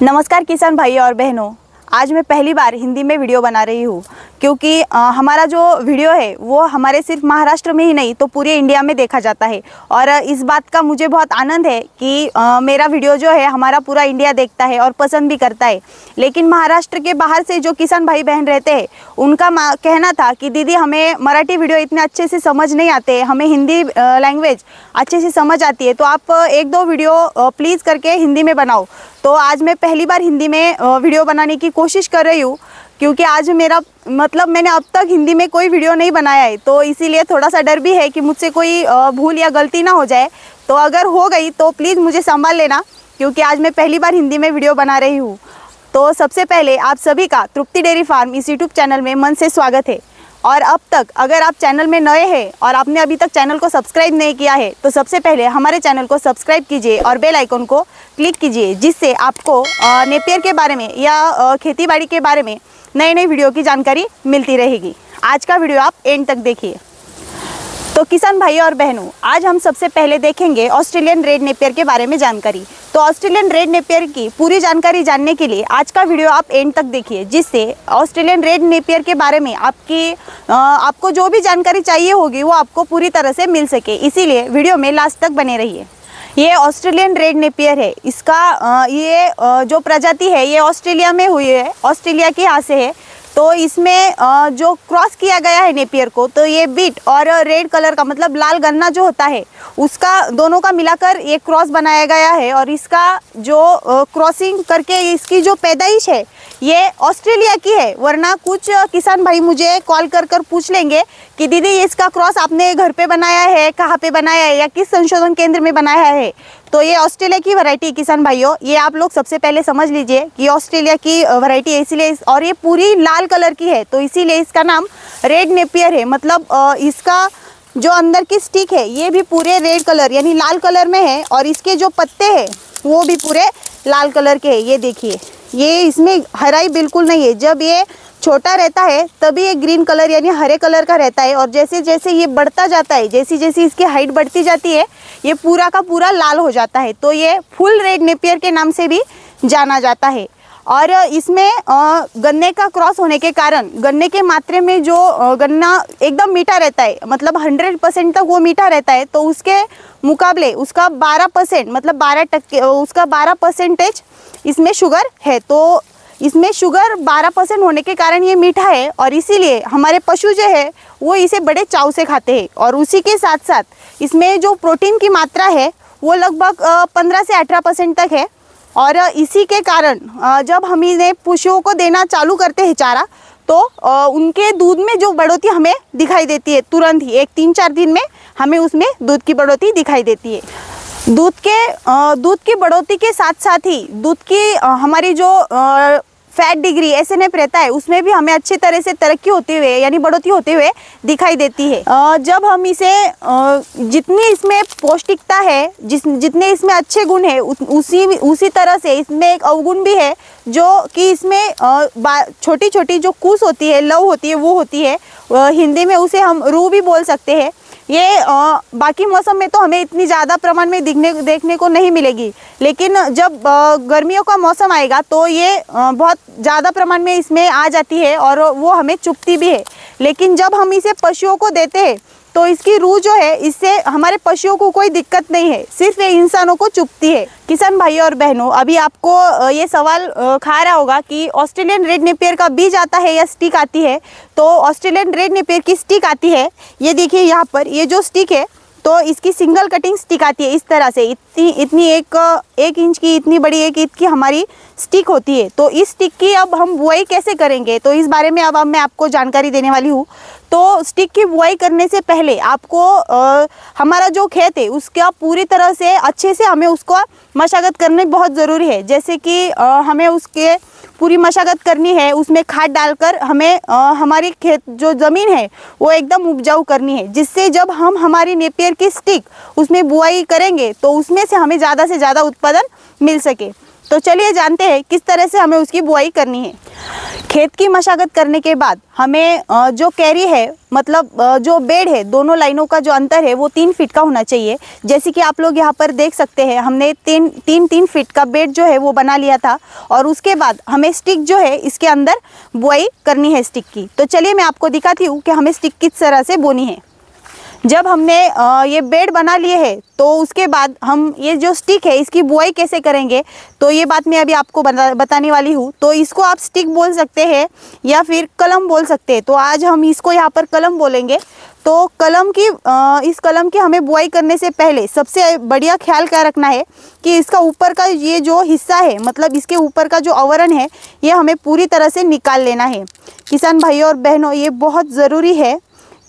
नमस्कार किसान भाई और बहनों, आज मैं पहली बार हिंदी में वीडियो बना रही हूँ क्योंकि हमारा जो वीडियो है वो हमारे सिर्फ महाराष्ट्र में ही नहीं तो पूरे इंडिया में देखा जाता है। और इस बात का मुझे बहुत आनंद है कि मेरा वीडियो जो है हमारा पूरा इंडिया देखता है और पसंद भी करता है। लेकिन महाराष्ट्र के बाहर से जो किसान भाई बहन रहते हैं उनका कहना था कि दीदी हमें मराठी वीडियो इतने अच्छे से समझ नहीं आते, हमें हिंदी लैंग्वेज अच्छे से समझ आती है, तो आप एक दो वीडियो प्लीज़ करके हिंदी में बनाओ। तो आज मैं पहली बार हिंदी में वीडियो बनाने की कोशिश कर रही हूँ क्योंकि आज मेरा मैंने अब तक हिंदी में कोई वीडियो नहीं बनाया है, तो इसीलिए थोड़ा सा डर भी है कि मुझसे कोई भूल या गलती ना हो जाए। तो अगर हो गई तो प्लीज़ मुझे संभाल लेना क्योंकि आज मैं पहली बार हिंदी में वीडियो बना रही हूँ। तो सबसे पहले आप सभी का तृप्ति डेयरी फार्म इस यूट्यूब चैनल में मन से स्वागत है। और अब तक अगर आप चैनल में नए हैं और आपने अभी तक चैनल को सब्सक्राइब नहीं किया है तो सबसे पहले हमारे चैनल को सब्सक्राइब कीजिए और बेल आइकन को क्लिक कीजिए, जिससे आपको नेपियर के बारे में या खेतीबाड़ी के बारे में नए नए वीडियो की जानकारी मिलती रहेगी। आज का वीडियो आप एंड तक देखिए। तो किसान भाई और बहनों, आज हम सबसे पहले देखेंगे ऑस्ट्रेलियन रेड नेपियर के बारे में जानकारी। तो ऑस्ट्रेलियन रेड नेपियर की पूरी जानकारी जानने के लिए आज का वीडियो आप एंड तक देखिए, जिससे ऑस्ट्रेलियन रेड नेपियर के बारे में आपको जो भी जानकारी चाहिए होगी वो आपको पूरी तरह से मिल सके। इसीलिए वीडियो में लास्ट तक बने रहिए। ये ऑस्ट्रेलियन रेड नेपियर है। इसका जो प्रजाति है ये ऑस्ट्रेलिया में हुई है, ऑस्ट्रेलिया के यहाँ से है। तो इसमें जो क्रॉस किया गया है नेपियर को, तो ये बीट और रेड कलर का मतलब लाल गन्ना जो होता है उसका दोनों का मिलाकर ये क्रॉस बनाया गया है। और इसका जो क्रॉसिंग करके इसकी जो पैदाइश है ये ऑस्ट्रेलिया की है। वरना कुछ किसान भाई मुझे कॉल कर पूछ लेंगे कि दीदी इसका क्रॉस आपने घर पे बनाया है, कहाँ पे बनाया है या किस संशोधन केंद्र में बनाया है। तो ये ऑस्ट्रेलिया की वैरायटी किसान भाइयों, ये आप लोग सबसे पहले समझ लीजिए कि ऑस्ट्रेलिया की वैरायटी है इसीलिए, और ये पूरी लाल कलर की है तो इसीलिए इसका नाम रेड नेपियर है। मतलब इसका जो अंदर की स्टिक है ये भी पूरे रेड कलर यानी लाल कलर में है और इसके जो पत्ते हैं वो भी पूरे लाल कलर के हैं। ये देखिए, ये इसमें हराई बिल्कुल नहीं है। जब ये छोटा रहता है तभी ये ग्रीन कलर यानी हरे कलर का रहता है और जैसे जैसे ये बढ़ता जाता है, जैसी जैसी इसकी हाइट बढ़ती जाती है ये पूरा का पूरा लाल हो जाता है। तो ये फुल रेड नेपियर के नाम से भी जाना जाता है। और इसमें गन्ने का क्रॉस होने के कारण गन्ने के मात्रे में जो गन्ना एकदम मीठा रहता है, मतलब 100% तक वो मीठा रहता है, तो उसके मुकाबले उसका 12% मतलब 12% उसका 12% इसमें शुगर है। तो इसमें शुगर 12% होने के कारण ये मीठा है और इसीलिए हमारे पशु जो है वो इसे बड़े चाव से खाते हैं। और उसी के साथ साथ इसमें जो प्रोटीन की मात्रा है वो लगभग 15 से 18% तक है। और इसी के कारण जब हम इन्हें पशुओं को देना चालू करते हैं चारा, तो उनके दूध में जो बढ़ोतरी हमें दिखाई देती है तुरंत ही, एक 3-4 दिन में हमें उसमें दूध की बढ़ोतरी दिखाई देती है। दूध की बढ़ोतरी के साथ साथ ही दूध की हमारी जो फैट डिग्री SNF रहता है उसमें भी हमें अच्छी तरह से तरक्की होते हुए यानी बढ़ोतरी होते हुए दिखाई देती है। जब हम इसे जितनी इसमें पौष्टिकता है, जितने इसमें अच्छे गुण है उसी तरह से इसमें एक अवगुण भी है, जो कि इसमें छोटी छोटी जो कूस होती है, लव होती है, वो होती है, हिंदी में उसे हम रू भी बोल सकते हैं। ये बाकी मौसम में तो हमें इतनी ज़्यादा प्रमाण में देखने को नहीं मिलेगी, लेकिन जब गर्मियों का मौसम आएगा तो ये बहुत ज़्यादा प्रमाण में इसमें आ जाती है और वो हमें चुभती भी है। लेकिन जब हम इसे पशुओं को देते हैं तो इसकी रूह जो है इससे हमारे पशुओं को कोई दिक्कत नहीं है, सिर्फ ये इंसानों को चुभती है। किसान भाई और बहनों, अभी आपको ये सवाल खा रहा होगा कि ऑस्ट्रेलियन रेड नेपियर का बीज आता है या स्टिक आती है। तो ऑस्ट्रेलियन रेड नेपियर की स्टिक आती है। ये देखिए यहाँ पर ये जो स्टिक है तो इसकी सिंगल कटिंग स्टिक आती है इस तरह से, इतनी एक इंच की इतनी बड़ी एक इंच की हमारी स्टिक होती है। तो इस स्टिक की अब हम बुआई कैसे करेंगे तो इस बारे में अब मैं आपको जानकारी देने वाली हूँ। तो स्टिक की बुआई करने से पहले आपको हमारा जो खेत है उसका पूरी तरह से अच्छे से हमें उसको मशागत करनी बहुत ज़रूरी है। जैसे कि हमें उसके पूरी मशागत करनी है, उसमें खाद डालकर हमें हमारी खेत जो ज़मीन है वो एकदम उपजाऊ करनी है, जिससे जब हम हमारी नेपियर की स्टिक उसमें बुआई करेंगे तो उसमें से हमें ज़्यादा से ज़्यादा उत्पादन मिल सके। तो चलिए जानते हैं किस तरह से हमें उसकी बुआई करनी है। खेत की मशागत करने के बाद हमें जो कैरी है, मतलब जो बेड है, दोनों लाइनों का जो अंतर है वो 3 फीट का होना चाहिए। जैसे कि आप लोग यहाँ पर देख सकते हैं, हमने 3 फीट का बेड जो है वो बना लिया था। और उसके बाद हमें स्टिक जो है इसके अंदर बुआई करनी है स्टिक की। तो चलिए मैं आपको दिखाती हूँ कि हमें स्टिक किस तरह से बोनी है। जब हमने ये बेड बना लिए है तो उसके बाद हम ये जो स्टिक है इसकी बुआई कैसे करेंगे, तो ये बात मैं अभी आपको बताने वाली हूँ। तो इसको आप स्टिक बोल सकते हैं या फिर कलम बोल सकते हैं। तो आज हम इसको यहाँ पर कलम बोलेंगे। तो इस कलम की हमें बुआई करने से पहले सबसे बढ़िया ख्याल क्या रखना है कि इसका ऊपर का ये जो हिस्सा है, मतलब इसके ऊपर का जो आवरण है, ये हमें पूरी तरह से निकाल लेना है। किसान भाइयों और बहनों, ये बहुत ज़रूरी है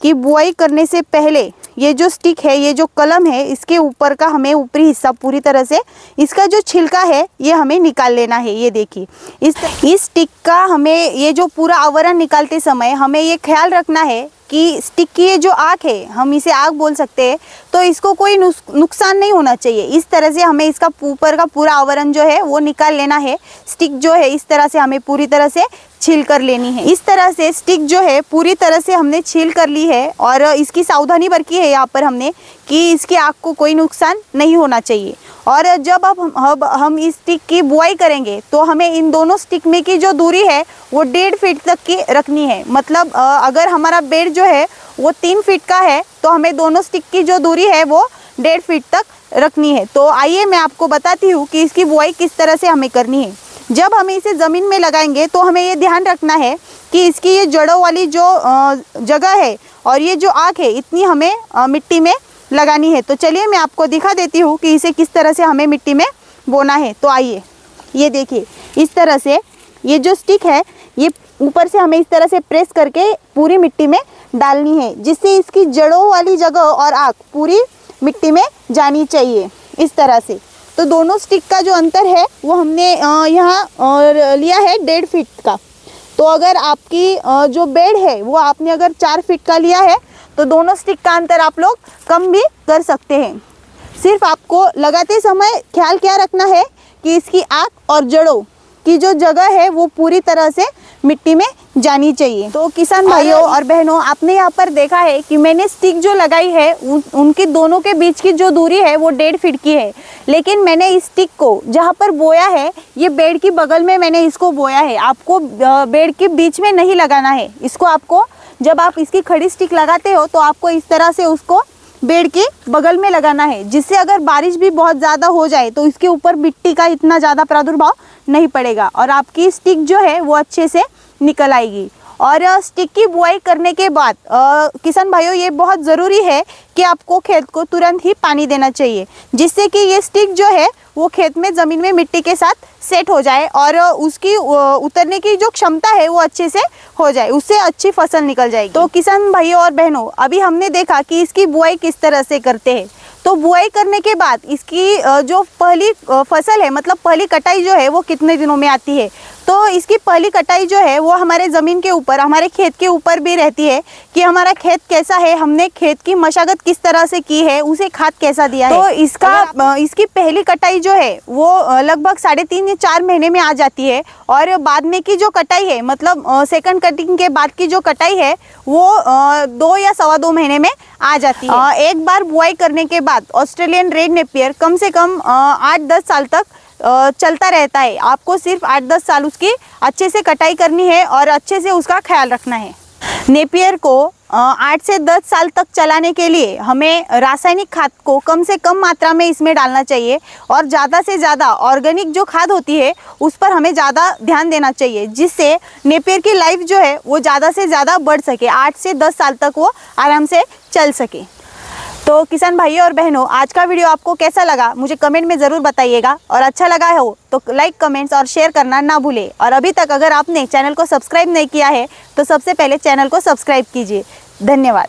कि बुआई करने से पहले ये जो स्टिक है, ये जो कलम है, इसके ऊपर का हमें ऊपरी हिस्सा पूरी तरह से, इसका जो छिलका है ये हमें निकाल लेना है। ये देखिए, इस स्टिक का हमें ये जो पूरा आवरण निकालते समय हमें ये ख्याल रखना है कि स्टिक की ये जो आँख है, हम इसे आँख बोल सकते हैं, तो इसको कोई नुकसान नहीं होना चाहिए। इस तरह से हमें इसका ऊपर का पूरा आवरण जो है वो निकाल लेना है। स्टिक जो है इस तरह से हमें पूरी तरह से छील कर लेनी है। इस तरह से स्टिक जो है पूरी तरह से हमने छील कर ली है और इसकी सावधानी बरती है यहाँ पर हमने कि इसकी आँख को कोई नुकसान नहीं होना चाहिए। और जब अब हम इस स्टिक की बुआई करेंगे तो हमें इन दोनों स्टिक में की जो दूरी है वो 1.5 फीट तक की रखनी है। मतलब अगर हमारा बेड जो है वो 3 फीट का है तो हमें दोनों स्टिक की जो दूरी है वो 1.5 फीट तक रखनी है। तो आइए मैं आपको बताती हूँ कि इसकी बुआई किस तरह से हमें करनी है। जब हम इसे ज़मीन में लगाएंगे तो हमें ये ध्यान रखना है कि इसकी ये जड़ों वाली जो जगह है और ये जो आँख है, इतनी हमें मिट्टी में लगानी है। तो चलिए मैं आपको दिखा देती हूँ कि इसे किस तरह से हमें मिट्टी में बोना है। तो आइए, ये देखिए, इस तरह से ये जो स्टिक है ये ऊपर से हमें इस तरह से प्रेस करके पूरी मिट्टी में डालनी है, जिससे इसकी जड़ों वाली जगह और आँख पूरी मिट्टी में जानी चाहिए, इस तरह से। तो दोनों स्टिक का जो अंतर है वो हमने यहाँ लिया है 1.5 फीट का। तो अगर आपकी जो बेड है वो आपने अगर 4 फीट का लिया है तो दोनों स्टिक का अंतर आप लोग कम भी कर सकते हैं। सिर्फ आपको लगाते समय ख्याल क्या रखना है कि इसकी आँख और जड़ों की जो जगह है वो पूरी तरह से मिट्टी में जानी चाहिए। तो किसान भाइयों और बहनों, आपने यहाँ पर देखा है कि मैंने स्टिक जो लगाई है उनकी दोनों के बीच की जो दूरी है वो 1.5 फीट की है। लेकिन मैंने इस स्टिक को जहाँ पर बोया है ये बेड की बगल में मैंने इसको बोया है। आपको बेड के बीच में नहीं लगाना है इसको। आपको जब आप इसकी खड़ी स्टिक लगाते हो तो आपको इस तरह से उसको बेड के बगल में लगाना है, जिससे अगर बारिश भी बहुत ज़्यादा हो जाए तो इसके ऊपर मिट्टी का इतना ज़्यादा प्रादुर्भाव नहीं पड़ेगा और आपकी स्टिक जो है वो अच्छे से निकल आएगी। और स्टिक की बुआई करने के बाद किसान भाइयों, ये बहुत ज़रूरी है कि आपको खेत को तुरंत ही पानी देना चाहिए, जिससे कि ये स्टिक जो है वो खेत में ज़मीन में मिट्टी के साथ सेट हो जाए और उसकी उतरने की जो क्षमता है वो अच्छे से हो जाए, उससे अच्छी फसल निकल जाएगी। तो किसान भाइयों और बहनों, अभी हमने देखा कि इसकी बुआई किस तरह से करते हैं। तो बुआई करने के बाद इसकी जो पहली फसल है, मतलब पहली कटाई जो है वो कितने दिनों में आती है। तो इसकी पहली कटाई जो है वो हमारे ज़मीन के ऊपर, हमारे खेत के ऊपर भी रहती है कि हमारा खेत कैसा है, हमने खेत की मशागत किस तरह से की है, उसे खाद कैसा दिया है। तो इसकी पहली कटाई जो है वो लगभग 3.5 या 4 महीने में आ जाती है। और बाद में की जो कटाई है, मतलब सेकंड कटिंग के बाद की जो कटाई है वो 2 या 2.25 महीने में आ जाती है। एक बार बुआई करने के बाद ऑस्ट्रेलियन रेड नेपियर कम से कम 8-10 साल तक चलता रहता है। आपको सिर्फ 8-10 साल उसकी अच्छे से कटाई करनी है और अच्छे से उसका ख्याल रखना है। नेपियर को 8 से 10 साल तक चलाने के लिए हमें रासायनिक खाद को कम से कम मात्रा में इसमें डालना चाहिए और ज़्यादा से ज़्यादा ऑर्गेनिक जो खाद होती है उस पर हमें ज़्यादा ध्यान देना चाहिए, जिससे नेपियर की लाइफ जो है वो ज़्यादा से ज़्यादा बढ़ सके, 8 से 10 साल तक वो आराम से चल सके। तो किसान भाइयों और बहनों, आज का वीडियो आपको कैसा लगा मुझे कमेंट में ज़रूर बताइएगा और अच्छा लगा हो तो लाइक, कमेंट्स और शेयर करना ना भूलें। और अभी तक अगर आपने चैनल को सब्सक्राइब नहीं किया है तो सबसे पहले चैनल को सब्सक्राइब कीजिए। धन्यवाद।